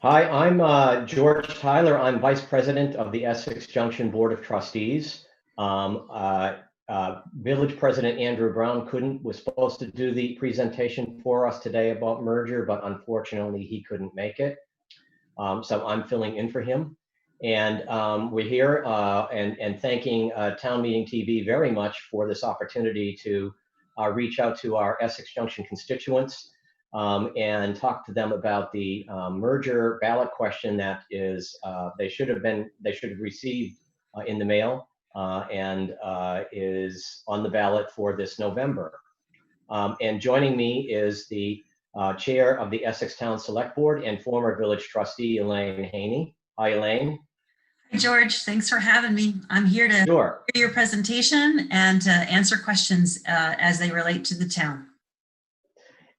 Hi, I'm George Tyler. I'm Vice President of the Essex Junction Board of Trustees. Village President Andrew Brown was supposed to do the presentation for us today about merger, but unfortunately he couldn't make it. So I'm filling in for him. And we're here and thanking Town Meeting TV very much for this opportunity to reach out to our Essex Junction constituents and talk to them about the merger ballot question that is they should have received in the mail and is on the ballot for this November. And joining me is the chair of the Essex Town Select Board and former village trustee, Elaine Haney. Hi, Elaine. Hi, George. Thanks for having me. I'm here to Sure. hear your presentation and to answer questions as they relate to the town.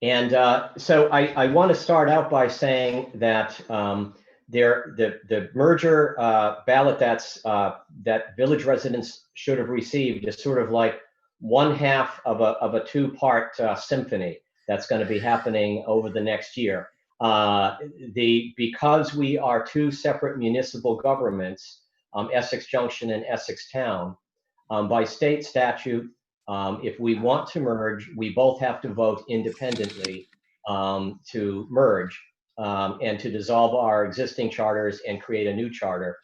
And so I want to start out by saying that the merger ballot that village residents should have received is sort of like one half of a two-part symphony that's going to be happening over the next year. Because we are two separate municipal governments, Essex Junction and Essex Town, by state statute, if we want to merge, we both have to vote independently to merge and to dissolve our existing charters and create a new charter.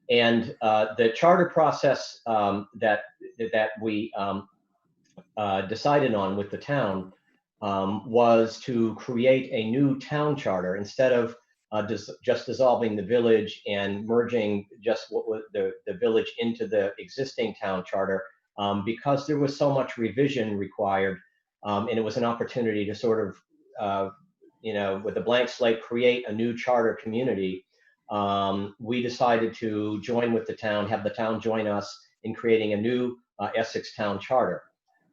And the charter process that we decided on with the town was to create a new town charter instead of just dissolving the village and merging just what was the village into the existing town charter. Because there was so much revision required, and it was an opportunity to sort of, with a blank slate, create a new charter community. We decided to join with the town, have the town join us in creating a new Essex Town Charter.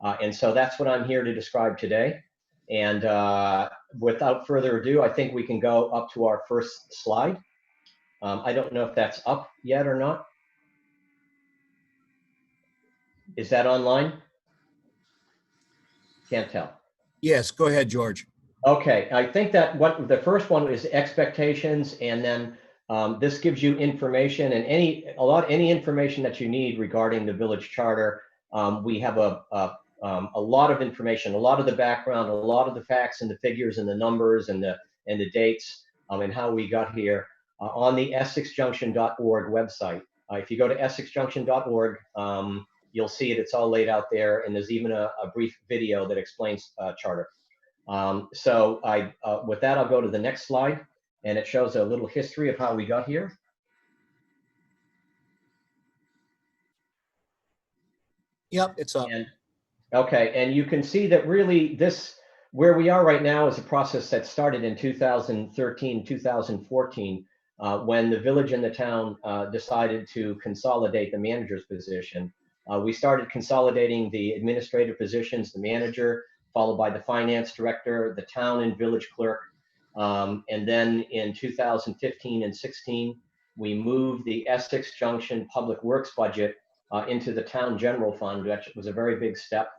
And so that's what I'm here to describe today. And without further ado, I think we can go up to our first slide. I don't know if that's up yet or not. Is that online? Can't tell. Yes, go ahead, George. Okay, I think that what the first one is expectations, and then this gives you information and any information that you need regarding the village charter. We have a lot of information, a lot of the background, a lot of the facts and the figures and the numbers and the dates and how we got here on the essexjunction.org website. If you go to essexjunction.org, you'll see it. It's all laid out there, and there's even a brief video that explains charter. So with that, I'll go to the next slide, and it shows a little history of how we got here. Yep, it's up. Okay, and you can see that really where we are right now is a process that started in 2013, 2014, when the village and the town decided to consolidate the manager's position. We started consolidating the administrative positions, the manager, followed by the finance director, the town and village clerk. And then in 2015 and 16, we moved the Essex Junction Public Works budget into the town general fund, which was a very big step.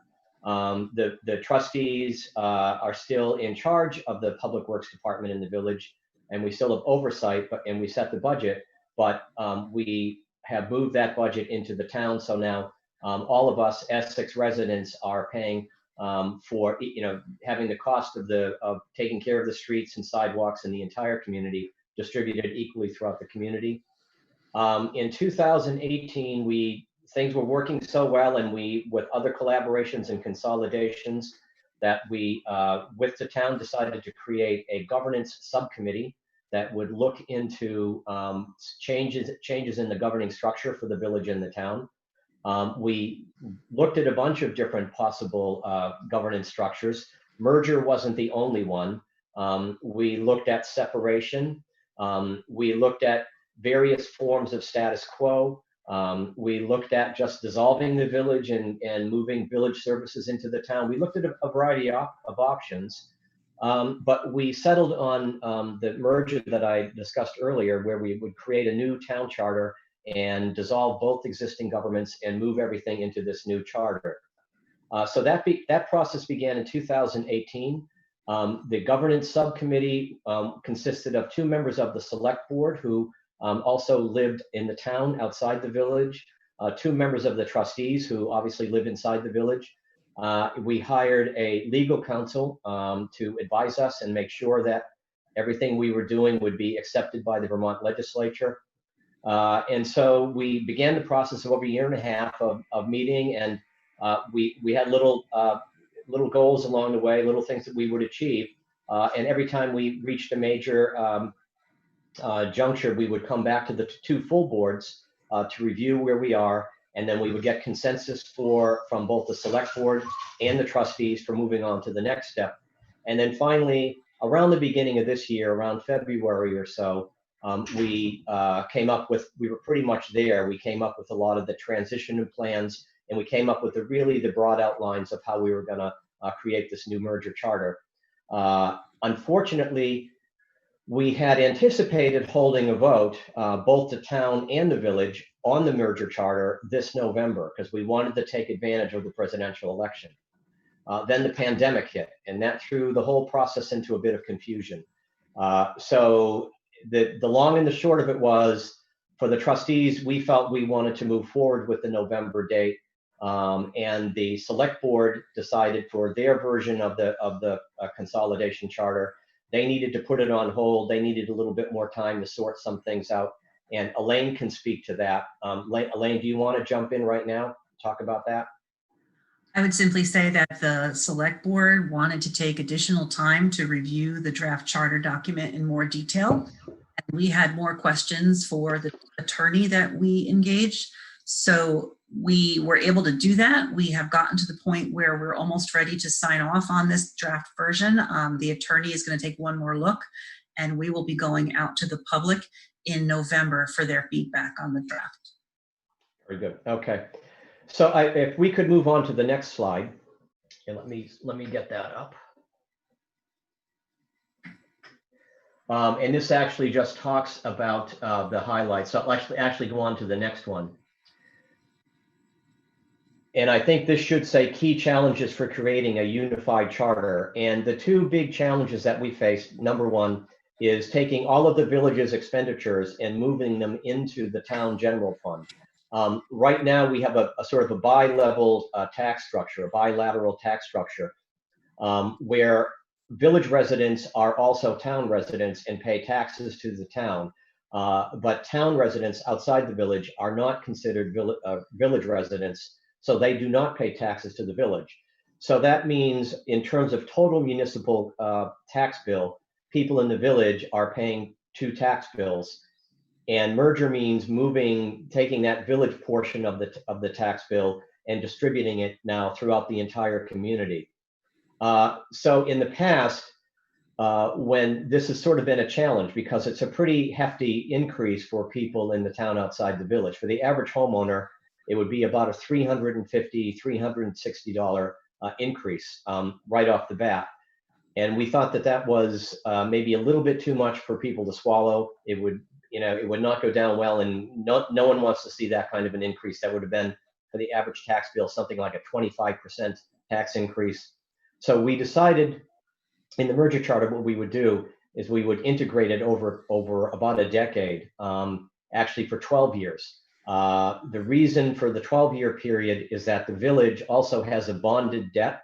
The trustees are still in charge of the public works department in the village, and we still have oversight, and we set the budget, but we have moved that budget into the town. So now all of us Essex residents are paying for having the cost of taking care of the streets and sidewalks in the entire community distributed equally throughout the community. In 2018, things were working so well, and with other collaborations and consolidations, that we, with the town, decided to create a governance subcommittee that would look into changes in the governing structure for the village and the town. We looked at a bunch of different possible governance structures. Merger wasn't the only one. We looked at separation. We looked at various forms of status quo. We looked at just dissolving the village and moving village services into the town. We looked at a variety of options, but we settled on the merger that I discussed earlier, where we would create a new town charter and dissolve both existing governments and move everything into this new charter. So that process began in 2018. The governance subcommittee consisted of 2 members of the select board who also lived in the town outside the village, 2 members of the trustees who obviously live inside the village. We hired a legal counsel to advise us and make sure that everything we were doing would be accepted by the Vermont legislature. And so we began the process of over a year and a half of meeting, and we had little goals along the way, little things that we would achieve. And every time we reached a major juncture, we would come back to the 2 full boards to review where we are, and then we would get consensus from both the select board and the trustees for moving on to the next step. And then finally, around the beginning of this year, around February or so, we came up with, we were pretty much there. We came up with a lot of the transition plans, and we came up with the broad outlines of how we were going to create this new merger charter. Unfortunately, we had anticipated holding a vote, both the town and the village, on the merger charter this November, because we wanted to take advantage of the presidential election. Then the pandemic hit, and that threw the whole process into a bit of confusion. So the long and the short of it was, for the trustees, we felt we wanted to move forward with the November date, and the select board decided for their version of the consolidation charter, they needed to put it on hold. They needed a little bit more time to sort some things out. And Elaine can speak to that. Elaine, do you want to jump in right now, talk about that? I would simply say that the select board wanted to take additional time to review the draft charter document in more detail. And we had more questions for the attorney that we engaged. So we were able to do that. We have gotten to the point where we're almost ready to sign off on this draft version. The attorney is going to take one more look, and we will be going out to the public in November for their feedback on the draft. Very good. Okay. So if we could move on to the next slide, and let me get that up. And this actually just talks about the highlights. So I'll actually go on to the next one. And I think this should say key challenges for creating a unified charter. And the 2 big challenges that we faced, number 1, is taking all of the village's expenditures and moving them into the town general fund. Right now, we have a sort of a bi-level tax structure, a bilateral tax structure, where village residents are also town residents and pay taxes to the town. But town residents outside the village are not considered village residents, so they do not pay taxes to the village. So that means, in terms of total municipal tax bill, people in the village are paying 2 tax bills. And merger means taking that village portion of the tax bill and distributing it now throughout the entire community. So in the past, when this has sort of been a challenge, because it's a pretty hefty increase for people in the town outside the village. For the average homeowner, it would be about a $350, $360 increase right off the bat. And we thought that was maybe a little bit too much for people to swallow. It would not go down well, and no one wants to see that kind of an increase. That would have been, for the average tax bill, something like a 25% tax increase. So we decided in the merger charter, what we would do is we would integrate it over about a decade, actually for 12 years. The reason for the 12-year period is that the village also has a bonded debt.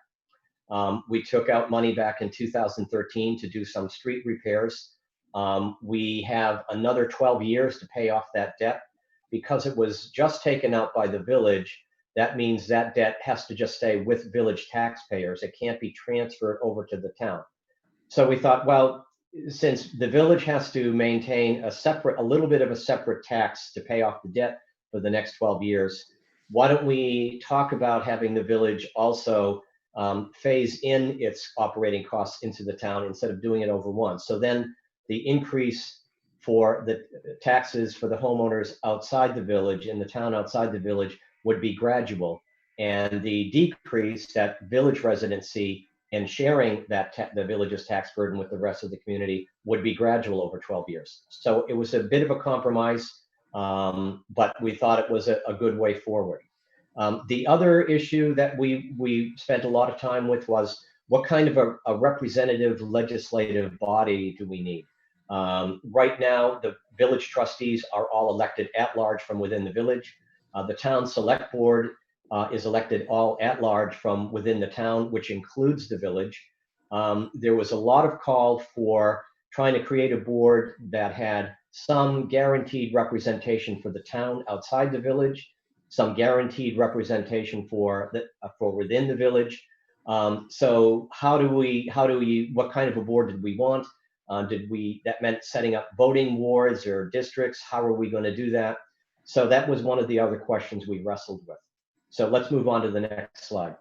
We took out money back in 2013 to do some street repairs. We have another 12 years to pay off that debt. Because it was just taken out by the village, that means that debt has to just stay with village taxpayers. It can't be transferred over to the town. So we thought, well, since the village has to maintain a little bit of a separate tax to pay off the debt for the next 12 years, why don't we talk about having the village also phase in its operating costs into the town instead of doing it over once. So then the increase for the taxes for the homeowners outside the village, in the town outside the village, would be gradual. And the decrease that village residents see in sharing the village's tax burden with the rest of the community would be gradual over 12 years. So it was a bit of a compromise, but we thought it was a good way forward. The other issue that we spent a lot of time with was, what kind of a representative legislative body do we need? Right now, the village trustees are all elected at large from within the village. The town select board is elected all at large from within the town, which includes the village. There was a lot of call for trying to create a board that had some guaranteed representation for the town outside the village, some guaranteed representation for within the village. So what kind of a board did we want? That meant setting up voting wards or districts? How are we going to do that? So that was one of the other questions we wrestled with. So let's move on to the next slide.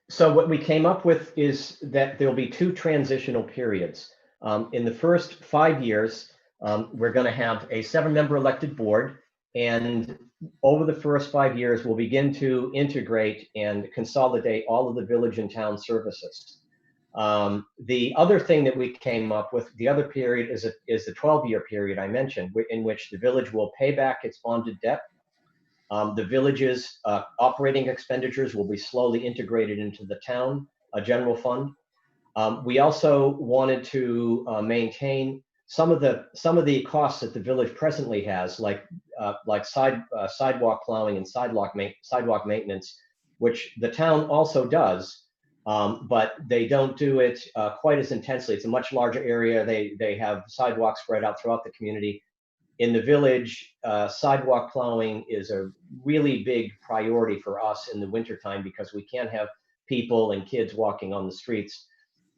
So what we came up with is that there'll be 2 transitional periods. In the first 5 years, we're going to have a 7-member elected board, and over the first 5 years, we'll begin to integrate and consolidate all of the village and town services. The other thing that we came up with, the other period is the 12-year period I mentioned, in which the village will pay back its bonded debt. The village's operating expenditures will be slowly integrated into the town general fund. We also wanted to maintain some of the costs that the village presently has, like sidewalk plowing and sidewalk maintenance, which the town also does, but they don't do it quite as intensely. It's a much larger area. They have sidewalks spread out throughout the community. In the village, sidewalk plowing is a really big priority for us in the wintertime because we can't have people and kids walking on the streets.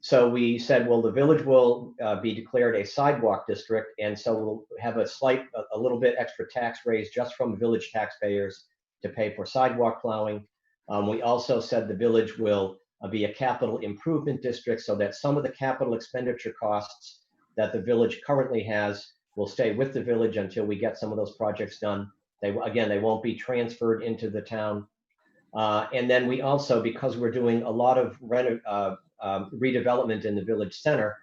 So we said, well, the village will be declared a sidewalk district, and so we'll have a little bit extra tax raised just from village taxpayers to pay for sidewalk plowing. We also said the village will be a capital improvement district so that some of the capital expenditure costs that the village currently has will stay with the village until we get some of those projects done. They won't be transferred into the town. And then we also, because we're doing a lot of redevelopment in the village center,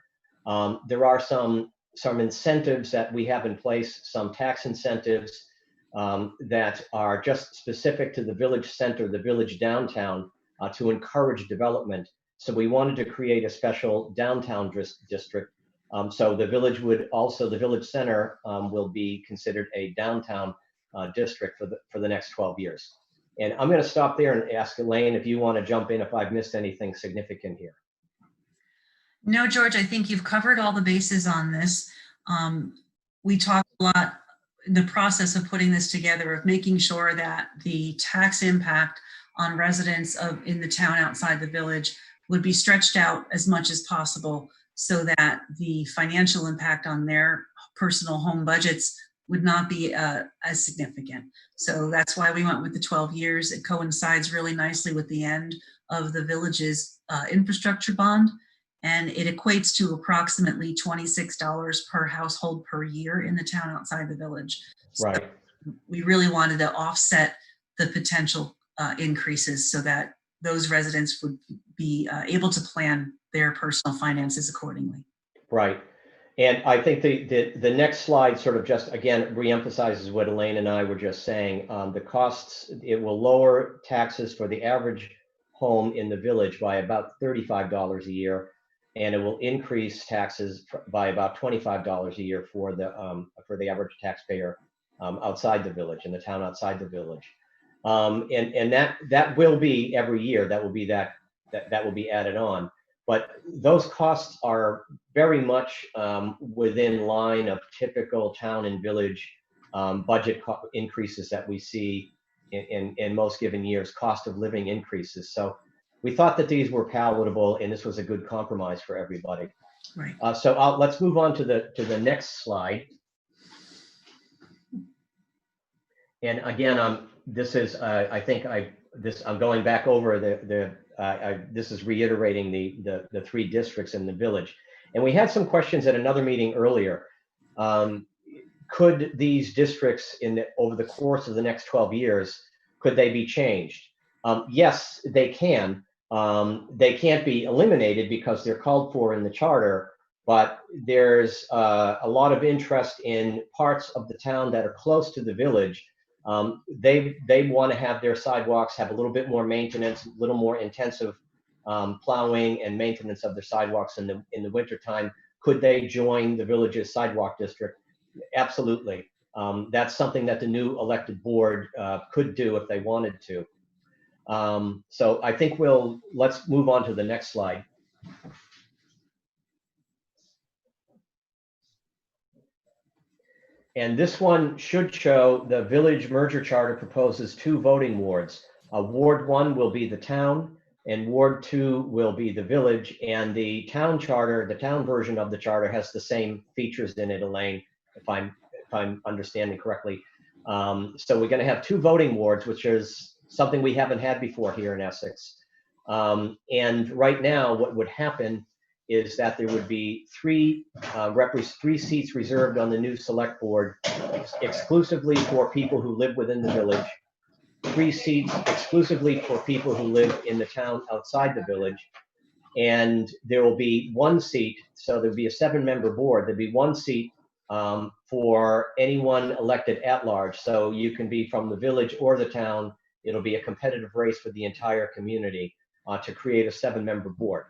there are some incentives that we have in place, some tax incentives that are just specific to the village center, the village downtown, to encourage development. So we wanted to create a special downtown district. So the village center will be considered a downtown district for the next 12 years. And I'm going to stop there and ask Elaine if you want to jump in if I've missed anything significant here. No, George, I think you've covered all the bases on this. We talked a lot in the process of putting this together of making sure that the tax impact on residents in the town outside the village would be stretched out as much as possible, so that the financial impact on their personal home budgets would not be as significant. So that's why we went with the 12 years. It coincides really nicely with the end of the village's infrastructure bond, and it equates to approximately $26 per household per year in the town outside the village. So right. We really wanted to offset the potential increases so that those residents would be able to plan their personal finances accordingly. Right. And I think the next slide sort of just, again, reemphasizes what Elaine and I were just saying. The costs, it will lower taxes for the average home in the village by about $35 a year, and it will increase taxes by about $25 a year for the average taxpayer outside the village, in the town outside the village. And that will be every year. That will be added on. But those costs are very much within line of typical town and village budget increases that we see in most given years, cost of living increases. So we thought that these were palatable, and this was a good compromise for everybody. Right. So let's move on to the next slide. And again, this is I'm going back over this is reiterating the 3 districts in the village. And we had some questions at another meeting earlier. Could these districts over the course of the next 12 years, could they be changed? Yes, they can. They can't be eliminated because they're called for in the charter, but there's a lot of interest in parts of the town that are close to the village. They want to have their sidewalks have a little bit more maintenance, a little more intensive plowing and maintenance of their sidewalks in the wintertime. Could they join the village's sidewalk district? Absolutely. That's something that the new elected board could do if they wanted to. So I think let's move on to the next slide. And this one should show the village merger charter proposes 2 voting wards. Ward 1 will be the town, and Ward 2 will be the village. And the town charter, the town version of the charter, has the same features in it, Elaine, if I'm understanding correctly. So we're going to have 2 voting wards, which is something we haven't had before here in Essex. And right now, what would happen is that there would be 3 seats reserved on the new select board exclusively for people who live within the village, 3 seats exclusively for people who live in the town outside the village, and there will be 1 seat, so there'll be a 7-member board, there'll be 1 seat for anyone elected at large. So you can be from the village or the town. It'll be a competitive race for the entire community to create a 7-member board.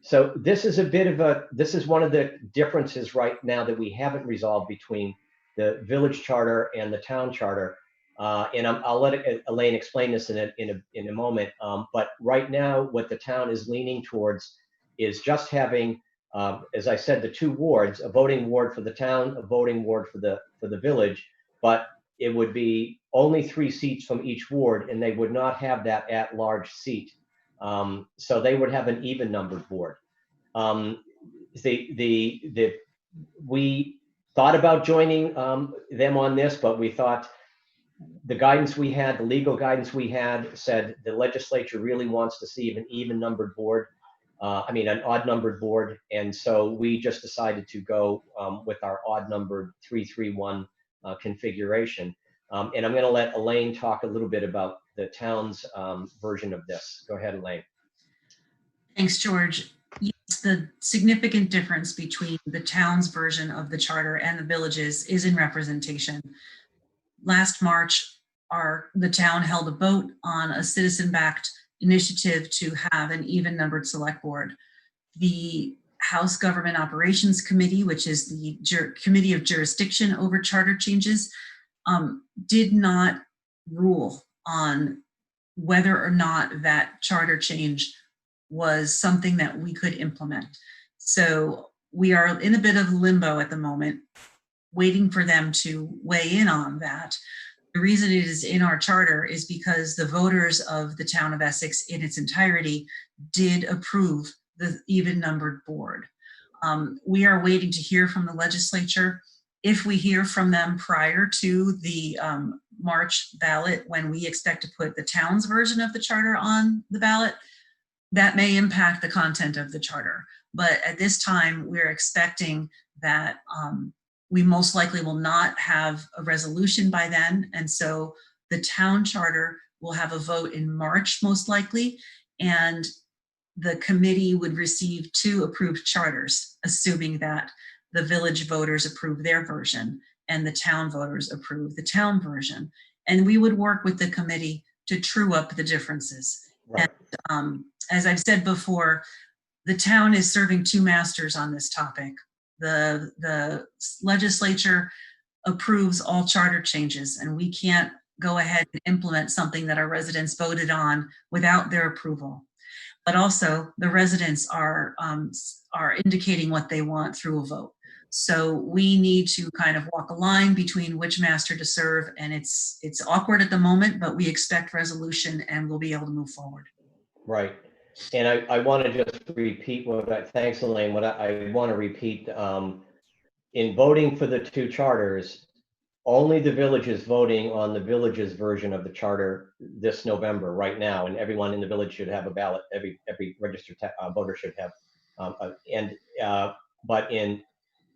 So this is this is one of the differences right now that we haven't resolved between the village charter and the town charter. And I'll let Elaine explain this in a moment. But right now, what the town is leaning towards is just having, as I said, the 2 wards: a voting ward for the town, a voting ward for the village. But it would be only 3 seats from each ward, and they would not have that at-large seat. So they would have an even-numbered board. We thought about joining them on this, but we thought the guidance we had, the legal guidance we had, said the legislature really wants to see an even-numbered board. An odd-numbered board, and so we just decided to go with our odd-numbered 3-3-1 configuration. And I'm going to let Elaine talk a little bit about the town's version of this. Go ahead, Elaine. Thanks, George. Yes, the significant difference between the town's version of the charter and the village's is in representation. Last March, the town held a vote on a citizen-backed initiative to have an even-numbered select board. The House Government Operations Committee, which is the Committee of Jurisdiction over charter changes, did not rule on whether or not that charter change was something that we could implement. So we are in a bit of limbo at the moment, waiting for them to weigh in on that. The reason it is in our charter is because the voters of the town of Essex in its entirety did approve the even-numbered board. We are waiting to hear from the legislature. If we hear from them prior to the March ballot, when we expect to put the town's version of the charter on the ballot, that may impact the content of the charter. But at this time, we're expecting that we most likely will not have a resolution by then. And so the town charter will have a vote in March, most likely, and the committee would receive 2 approved charters, assuming that the village voters approve their version and the town voters approve the town version. And we would work with the committee to true up the differences. Right. And as I've said before, the town is serving 2 masters on this topic. The legislature approves all charter changes, and we can't go ahead and implement something that our residents voted on without their approval. But also the residents are indicating what they want through a vote. So we need to kind of walk a line between which master to serve, and it's awkward at the moment, but we expect resolution and we'll be able to move forward. Right. And I want to just repeat thanks, Elaine. What I want to repeat, in voting for the 2 charters, only the village is voting on the village's version of the charter this November right now, and everyone in the village should have a ballot. Every registered voter should have. But in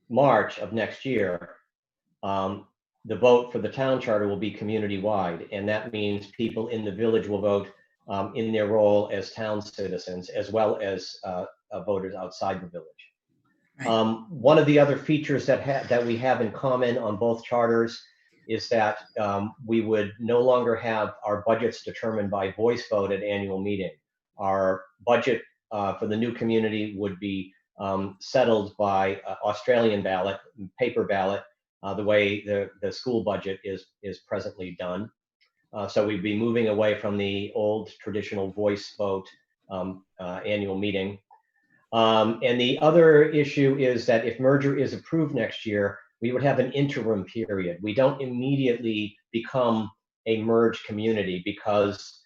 March of next year, the vote for the town charter will be community-wide, and that means people in the village will vote in their role as town citizens, as well as voters outside the village. Right. One of the other features that we have in common on both charters is that we would no longer have our budgets determined by voice vote at annual meeting. Our budget for the new community would be settled by Australian ballot, paper ballot, the way the school budget is presently done. So we'd be moving away from the old traditional voice vote annual meeting. And the other issue is that if merger is approved next year, we would have an interim period. We don't immediately become a merged community because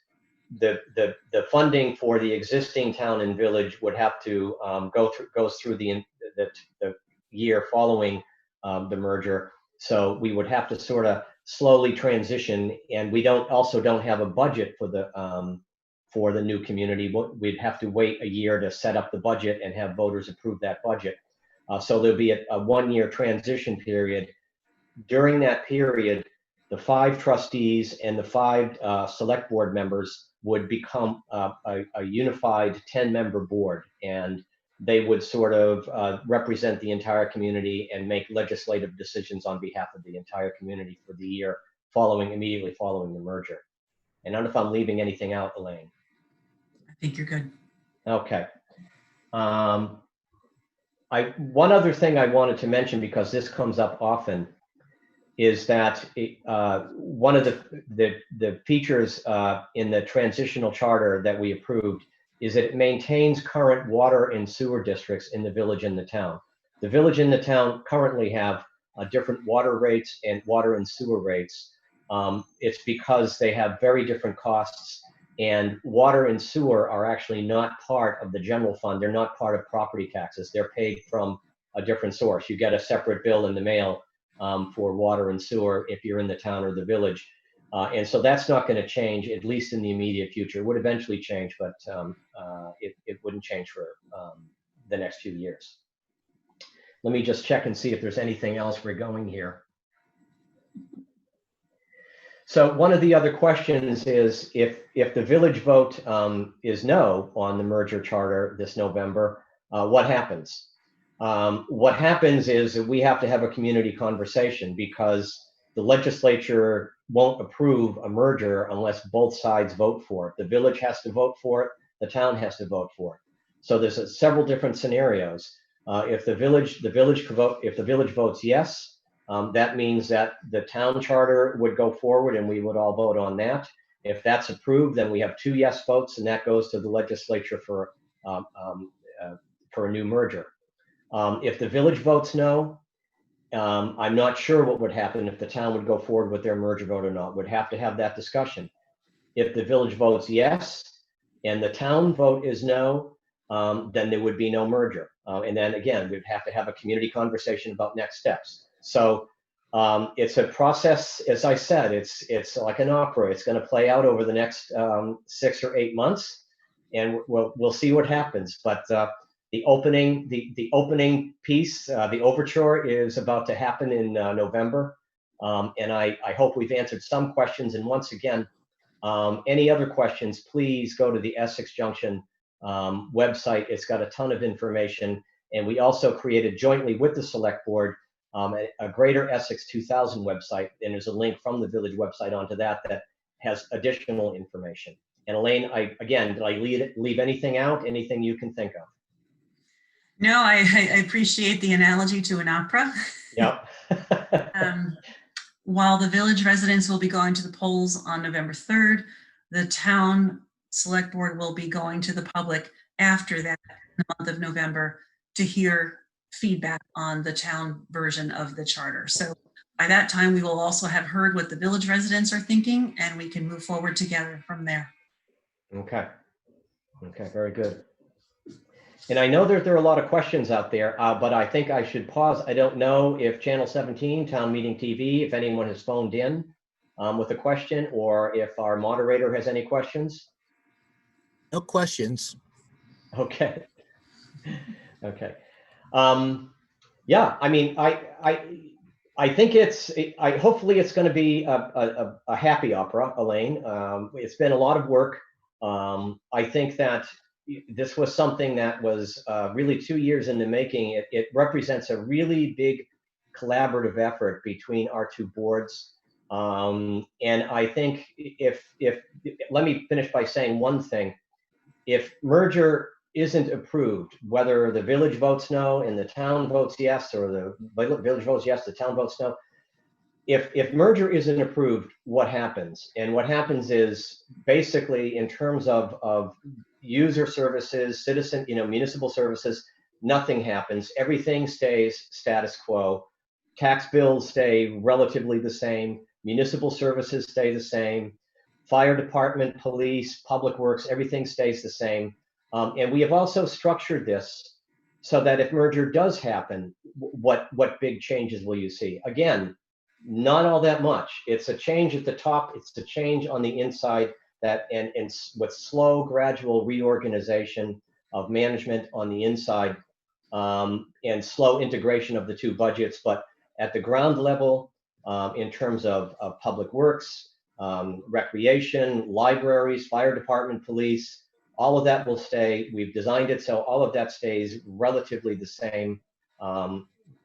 the funding for the existing town and village would have to goes through the year following the merger. So we would have to sort of slowly transition, and we don't have a budget for the new community. We'd have to wait a year to set up the budget and have voters approve that budget. So there'll be a 1-year transition period. During that period, the 5 trustees and the 5 select board members would become a unified 10-member board, and they would sort of represent the entire community and make legislative decisions on behalf of the entire community for the year immediately following the merger. And I don't know if I'm leaving anything out, Elaine. I think you're good. Okay. One other thing I wanted to mention, because this comes up often, is that one of the features in the transitional charter that we approved is that it maintains current water and sewer districts in the village and the town. The village and the town currently have different water rates and water and sewer rates. It's because they have very different costs, and water and sewer are actually not part of the general fund. They're not part of property taxes. They're paid from a different source. You get a separate bill in the mail for water and sewer if you're in the town or the village. And so that's not going to change, at least in the immediate future. It would eventually change, but it wouldn't change for the next few years. Let me just check and see if there's anything else we're going here. So one of the other questions is if the village vote is no on the merger charter this November, what happens? What happens is that we have to have a community conversation, because the legislature won't approve a merger unless both sides vote for it. The village has to vote for it. The town has to vote for it. So there's several different scenarios. If the village votes yes, that means that the town charter would go forward and we would all vote on that. If that's approved, then we have 2 yes votes, and that goes to the legislature for a new merger. If the village votes no, I'm not sure what would happen if the town would go forward with their merger vote or not. We'd have to have that discussion. If the village votes yes and the town vote is no, then there would be no merger. And then again, we'd have to have a community conversation about next steps. So it's a process, as I said, it's like an opera. It's going to play out over the next 6 or 8 months, and we'll see what happens. But the opening piece, the overture, is about to happen in November, and I hope we've answered some questions. And once again, any other questions, please go to the Essex Junction website. It's got a ton of information, and we also created jointly with the Select Board a Greater Essex 2000 website, and there's a link from the village website onto that has additional information. And Elaine, did I leave anything out? Anything you can think of? No, I appreciate the analogy to an opera. Yep. While the village residents will be going to the polls on November 3rd, the town select board will be going to the public after that, in the month of November, to hear feedback on the town version of the charter. So by that time, we will also have heard what the village residents are thinking, and we can move forward together from there. Okay, very good. And I know that there are a lot of questions out there, but I think I should pause. I don't know if Channel 17, Town Meeting TV, if anyone has phoned in with a question, or if our moderator has any questions. No questions. Okay. Okay. Yeah, I mean, I think hopefully it's going to be a happy opera, Elaine. It's been a lot of work. I think that this was something that was really 2 years in the making. It represents a really big collaborative effort between our two boards. And I think if let me finish by saying one thing. If merger isn't approved, whether the village votes no and the town votes yes, or the village votes yes, the town votes no, if merger isn't approved, what happens? And what happens is basically in terms of user services, citizen, municipal services, nothing happens. Everything stays status quo. Tax bills stay relatively the same. Municipal services stay the same. Fire department, police, public works, everything stays the same. And we have also structured this so that if merger does happen, what big changes will you see? Again, not all that much. It's a change at the top. It's a change on the inside that, and with slow, gradual reorganization of management on the inside, and slow integration of the two budgets. But at the ground level, in terms of public works, recreation, libraries, fire department, police, all of that will stay. We've designed it so all of that stays relatively the same.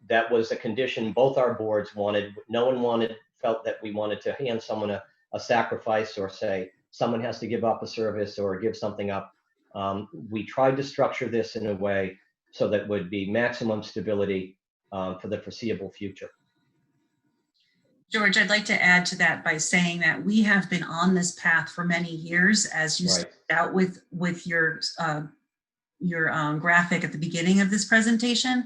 That was a condition both our boards wanted. No one felt that we wanted to hand someone a sacrifice or say someone has to give up a service or give something up. We tried to structure this in a way so that would be maximum stability for the foreseeable future. George, I'd like to add to that by saying that we have been on this path for many years, as you started out with your graphic at the beginning of this presentation.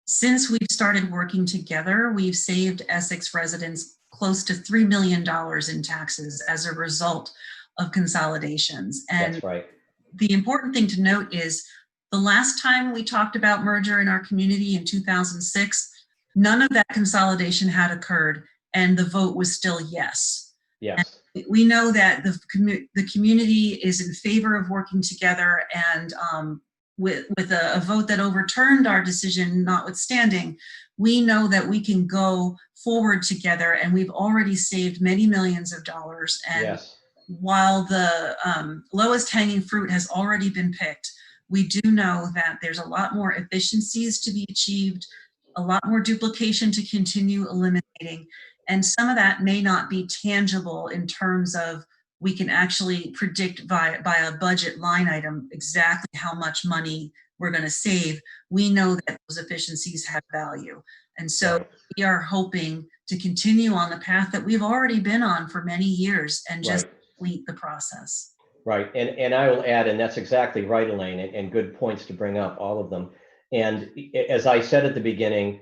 Since we've started working together, we've saved Essex residents close to $3 million in taxes as a result of consolidations. And that's right. The important thing to note is the last time we talked about merger in our community in 2006, none of that consolidation had occurred and the vote was still yes. Yes. And we know that the community is in favor of working together, and with a vote that overturned our decision notwithstanding, we know that we can go forward together, and we've already saved many millions of dollars. And yes. While the lowest hanging fruit has already been picked, we do know that there's a lot more efficiencies to be achieved, a lot more duplication to continue eliminating, and some of that may not be tangible in terms of we can actually predict by a budget line item exactly how much money we're going to save. We know that those efficiencies have value. And so we are hoping to continue on the path that we've already been on for many years and just complete the process. Right. And I will add, and that's exactly right, Elaine, and good points to bring up, all of them. And as I said at the beginning,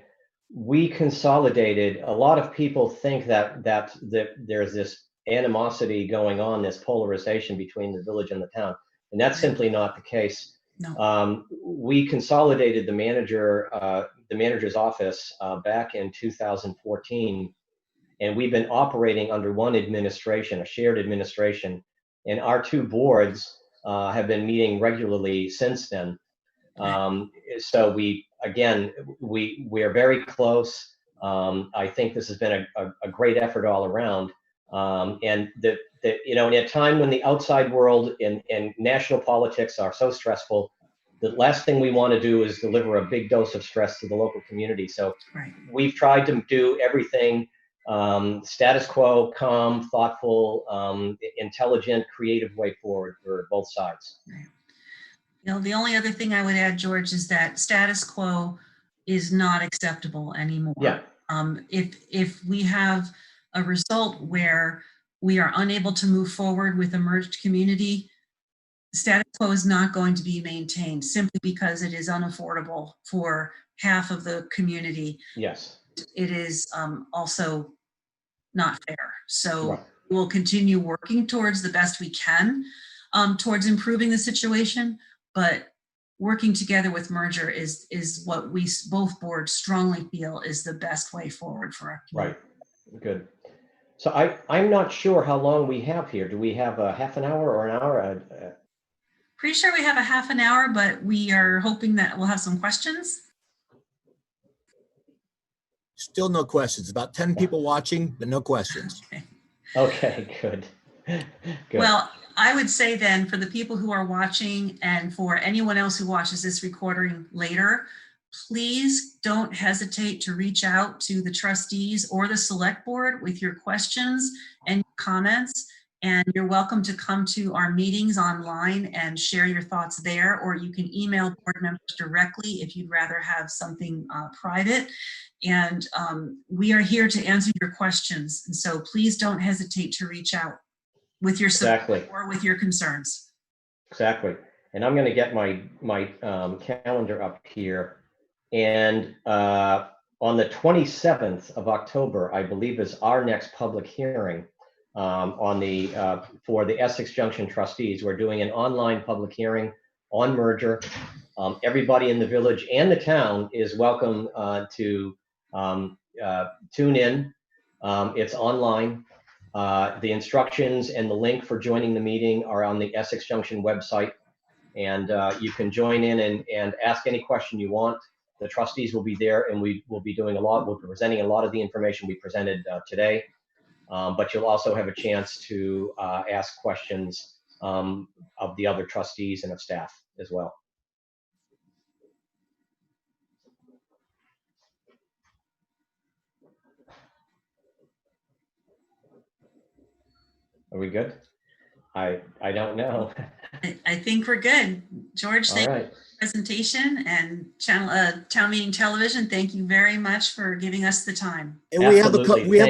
we consolidated. A lot of people think that there's this animosity going on, this polarization between the village and the town, and that's simply not the case. No. We consolidated the manager's office back in 2014, and we've been operating under one administration, a shared administration, and our two boards have been meeting regularly since then. So we are very close. I think this has been a great effort all around. And in a time when the outside world and national politics are so stressful, the last thing we want to do is deliver a big dose of stress to the local community. So we've tried to do everything status quo, calm, thoughtful, intelligent, creative way forward for both sides. Right. The only other thing I would add, George, is that status quo is not acceptable anymore. Yeah. If we have a result where we are unable to move forward with a merged community, status quo is not going to be maintained simply because it is unaffordable for half of the community. Yes. It is also not fair. So we'll continue working towards the best we can towards improving the situation, but working together with merger is what we both boards strongly feel is the best way forward for our community. Right. Good. So I'm not sure how long we have here. Do we have a half an hour or an hour? Pretty sure we have a half an hour, but we are hoping that we'll have some questions. Still no questions. About 10 people watching, but no questions. Okay, good. Good. Well, I would say then, for the people who are watching and for anyone else who watches this recording later, please don't hesitate to reach out to the trustees or the select board with your questions and comments. And you're welcome to come to our meetings online and share your thoughts there, or you can email board members directly if you'd rather have something private. And we are here to answer your questions. And so please don't hesitate to reach out with your support Exactly. or with your concerns. Exactly. And I'm going to get my calendar up here. And on the 27th of October, I believe, is our next public hearing on the for the Essex Junction trustees. We're doing an online public hearing on merger. Everybody in the village and the town is welcome to tune in. It's online. The instructions and the link for joining the meeting are on the Essex Junction website. And you can join in and ask any question you want. The trustees will be there, and we will be doing we'll be presenting a lot of the information we presented today. But you'll also have a chance to ask questions of the other trustees and of staff as well. Are we good? I don't know. I think we're good. George, thank you for the presentation, and Town Meeting Television, thank you very much for giving us the time. And we have a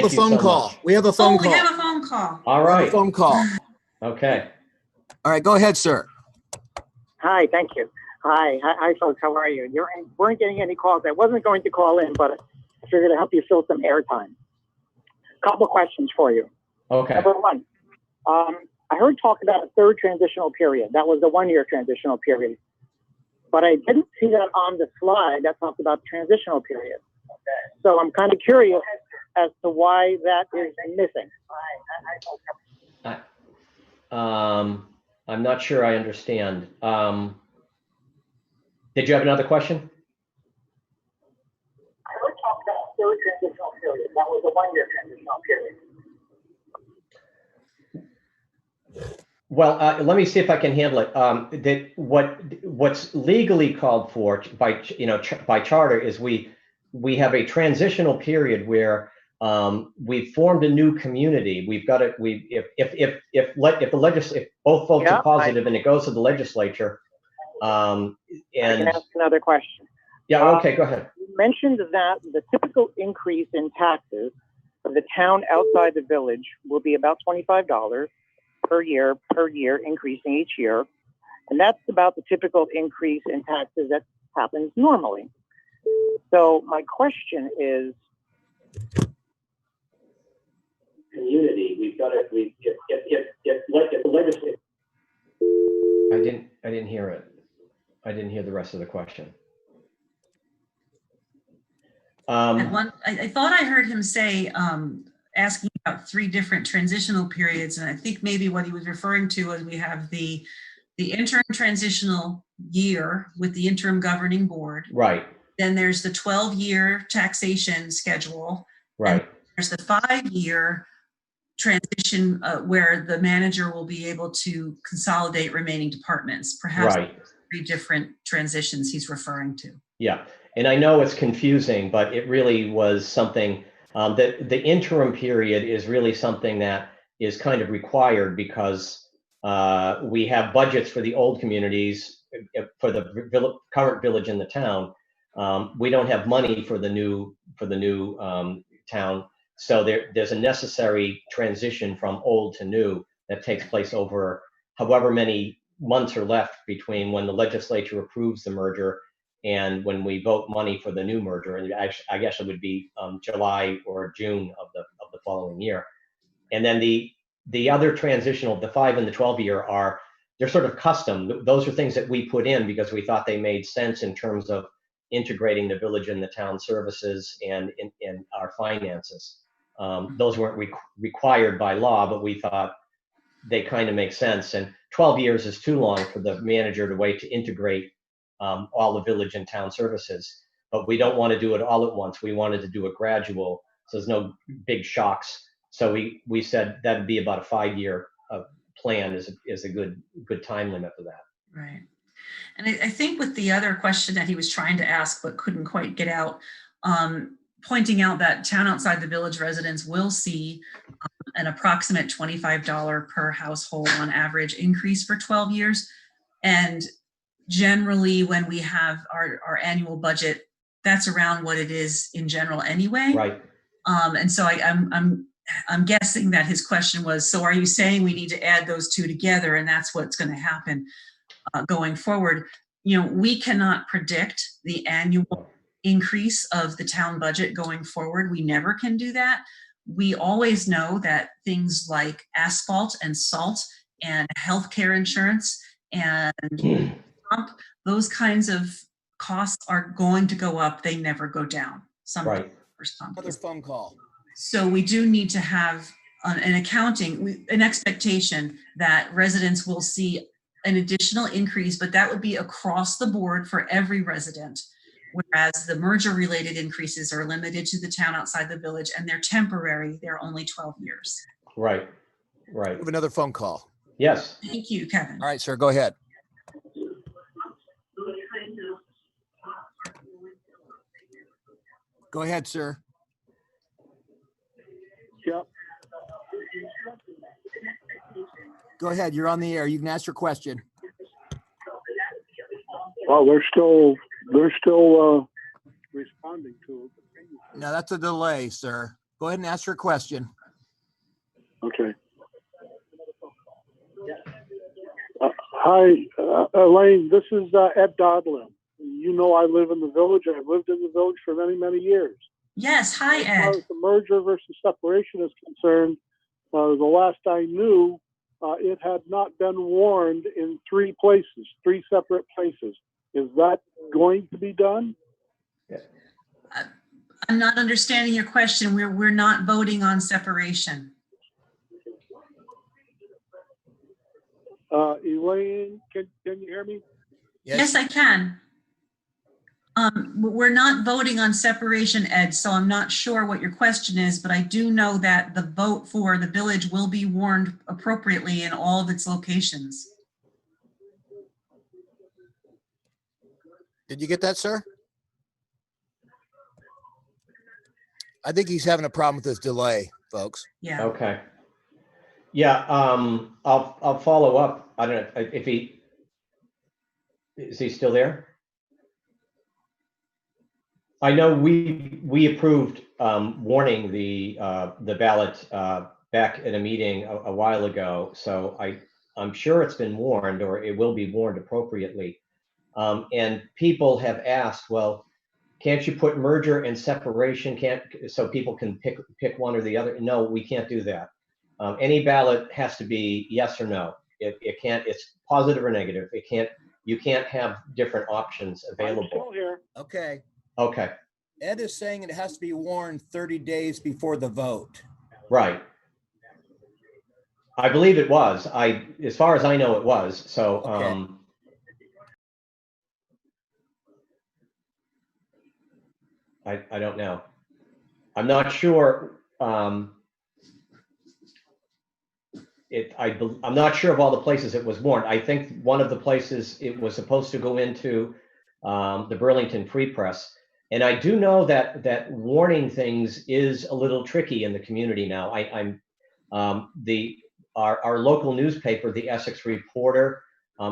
phone call. We have a phone call. We have a phone call. All right. Phone call. Okay. All right, go ahead, sir. Hi, thank you. Hi, folks. How are you? You weren't getting any calls. I wasn't going to call in, but I figured to help you fill some airtime. Couple questions for you. Okay. Number one, I heard talk about a third transitional period. That was the 1-year transitional period. But I didn't see that on the slide that talked about the transitional period. Okay. So I'm kind of curious as to why that is missing. I'm not sure I understand. Did you have another question? I heard talk about a third transitional period. That was the 1-year transitional period. Well, let me see if I can handle it. What's legally called for by charter is we have a transitional period where we've formed a new community. We've got it. If both votes are positive and it goes to the legislature. I can ask another question. Yeah. Okay. Go ahead. You mentioned that the typical increase in taxes for the town outside the village will be about $25 per year, increasing each year. And that's about the typical increase in taxes that happens normally. So my question is, community, we've got it, if the legislature. I didn't hear it. I didn't hear the rest of the question. I thought I heard him say, asking about 3 different transitional periods. And I think maybe what he was referring to was we have the interim transitional year with the interim governing board. Right. Then there's the 12-year taxation schedule. Right. And there's the 5-year transition where the manager will be able to consolidate remaining departments. Perhaps 3 different transitions he's referring to. Yeah. And I know it's confusing, but it really was something that the interim period is really something that is kind of required because we have budgets for the old communities, for the current village in the town. We don't have money for the new town. So there's a necessary transition from old to new that takes place over however many months are left between when the legislature approves the merger and when we vote money for the new merger. And I guess it would be July or June of the following year. And then the other transitional, the 5 and the 12-year they're sort of custom. Those are things that we put in because we thought they made sense in terms of integrating the village and the town services and in our finances. Those weren't required by law, but we thought they kind of make sense. And 12 years is too long for the manager to wait to integrate all the village and town services. But we don't want to do it all at once. We wanted to do it gradual, so there's no big shocks. So we said that'd be about a 5-year plan is a good time limit for that. Right. And I think with the other question that he was trying to ask but couldn't quite get out, pointing out that town outside the village residents will see an approximate $25 per household on average increase for 12 years. And generally when we have our annual budget, that's around what it is in general anyway. Right. And so I'm guessing that his question was, so are you saying we need to add those two together and that's what's going to happen going forward? You know, we cannot predict the annual increase of the town budget going forward. We never can do that. We always know that things like asphalt and salt and healthcare insurance and those kinds of costs are going to go up. They never go down. Right. Another phone call. So we do need to have an accounting, an expectation that residents will see an additional increase, but that would be across the board for every resident. Whereas the merger related increases are limited to the town outside the village and they're temporary. They're only 12 years. Right. Right. We have another phone call. Yes. Thank you, Kevin. All right, sir, go ahead. Go ahead, sir. Yep. Go ahead. You're on the air. You can ask your question. Well, they're still responding to it. No, that's a delay, sir. Go ahead and ask your question. Okay. Hi, Elaine. This is Ed Dodlin. You know I live in the village. I've lived in the village for many, many years. Yes. Hi, As far Ed. as the merger versus separation is concerned, the last I knew, it had not been warned in three separate places. Is that going to be done? I'm not understanding your question. We're not voting on separation. Elaine, can you hear me? Yes, I can. We're not voting on separation, Ed, so I'm not sure what your question is, but I do know that the vote for the village will be warned appropriately in all of its locations. Did you get that, sir? I think he's having a problem with this delay, folks. Yeah. Okay. Yeah. I'll follow up. I don't know if is he still there? I know we approved warning the ballot back at a meeting a while ago, so I'm sure it's been warned, or it will be warned appropriately. And people have asked, well, can't you put merger and separation? So people can pick one or the other? No, we can't do that. Any ballot has to be yes or no. It can't. It's positive or negative. It can't. You can't have different options available. I'm still here. Okay. Okay. Ed is saying it has to be warned 30 days before the vote. Right. I believe it was. As far as I know, it was. So, Okay. I don't know. I'm not sure. I'm not sure of all the places it was warned. I think one of the places it was supposed to go into the Burlington Free Press. And I do know that warning things is a little tricky in the community now. Our local newspaper, the Essex Reporter,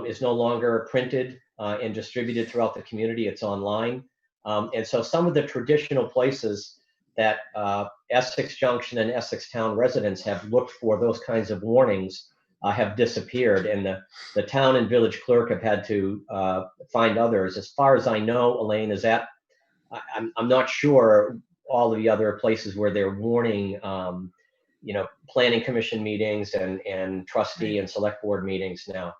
is no longer printed and distributed throughout the community. It's online. And so some of the traditional places that Essex Junction and Essex Town residents have looked for those kinds of warnings have disappeared, and the town and village clerk have had to find others. As far as I know, Elaine, is that I'm not sure all of the other places where they're warning, planning commission meetings and trustee and select board meetings now.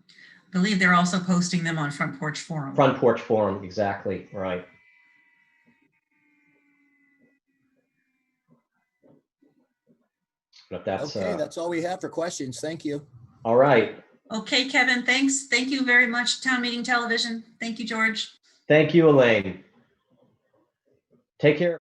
I believe they're also posting them on Front Porch Forum. Front Porch Forum, exactly, right. But that's Okay, that's all we have for questions. Thank you. all right. Okay, Kevin, thanks. Thank you very much, Town Meeting Television. Thank you, George. Thank you, Elaine. Take care.